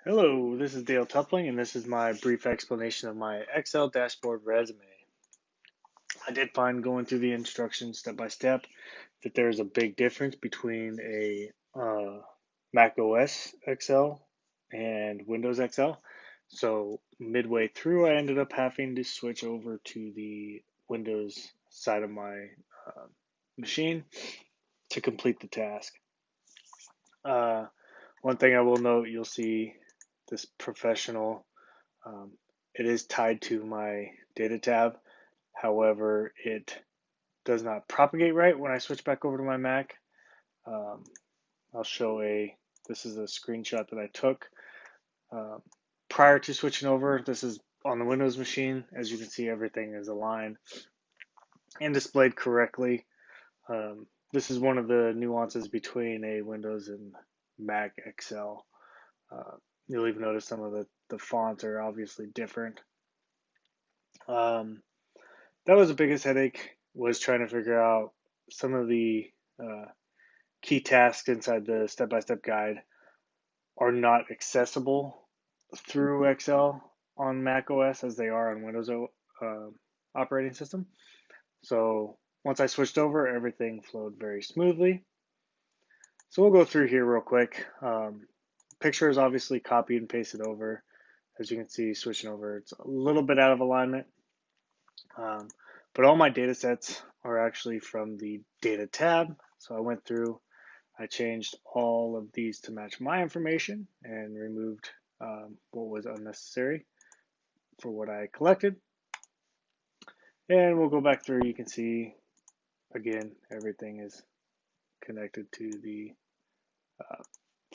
Hello, this is Dale Tupling, and this is my brief explanation of my Excel dashboard resume. I did find going through the instructions step by step that there's a big difference between a Mac OS Excel and Windows Excel. So midway through, I ended up having to switch over to the Windows side of my machine to complete the task. One thing I will note, you'll see this professional. It is tied to my data tab. However, it does not propagate right when I switch back over to my Mac. Um, I'll show this is a screenshot that I took prior to switching over. This is on the Windows machine. As you can see, everything is aligned and displayed correctly. This is one of the nuances between a Windows and Mac Excel. You'll even notice some of the fonts are obviously different. That was the biggest headache, was trying to figure out some of the key tasks inside the step-by-step guide are not accessible through Excel on Mac OS as they are on Windows operating system. So once I switched over, everything flowed very smoothly. So we'll go through here real quick. Picture is obviously copied and pasted over. As you can see, switching over, it's a little bit out of alignment. But all my data sets are actually from the data tab. So I went through, I changed all of these to match my information and removed what was unnecessary for what I collected. And we'll go back through. You can see, again, everything is connected to the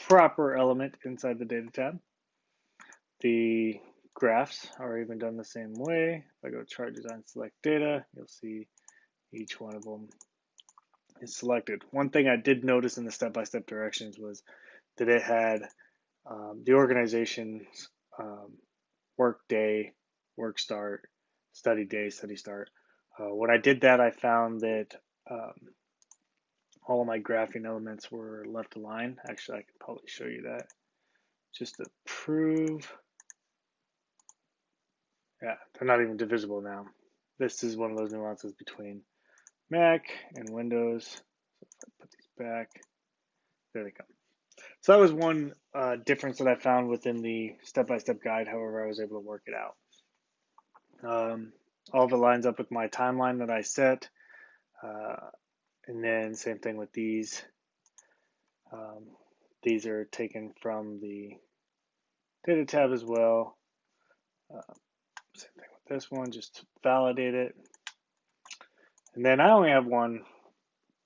proper element inside the data tab. The graphs are even done the same way. If I go chart design, select data, you'll see each one of them is selected. One thing I did notice in the step-by-step directions was that it had the organization's work day, work start, study day, study start. When I did that, I found that all of my graphing elements were left aligned. Actually, I can probably show you that just to prove. Yeah, they're not even divisible now. This is one of those nuances between Mac and Windows. So if I put these back, there they come. So that was one difference that I found within the step-by-step guide. However, I was able to work it out. All of it lines up with my timeline that I set. And then same thing with these. These are taken from the data tab as well. Same thing with this one, just to validate it. And then I only have one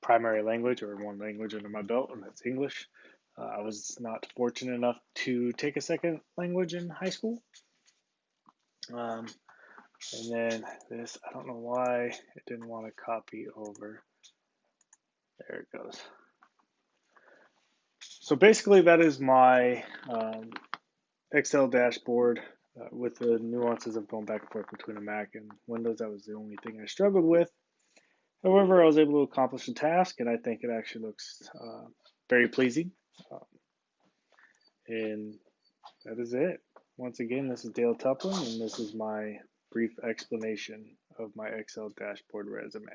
primary language, or one language under my belt, and that's English. I was not fortunate enough to take a second language in high school. And then this, I don't know why it didn't want to copy over. There it goes. So basically that is my Excel dashboard with the nuances of going back and forth between a Mac and Windows. That was the only thing I struggled with. However, I was able to accomplish the task, and I think it actually looks very pleasing. And that is it. Once again, this is Dale Tupling, and this is my brief explanation of my Excel dashboard resume.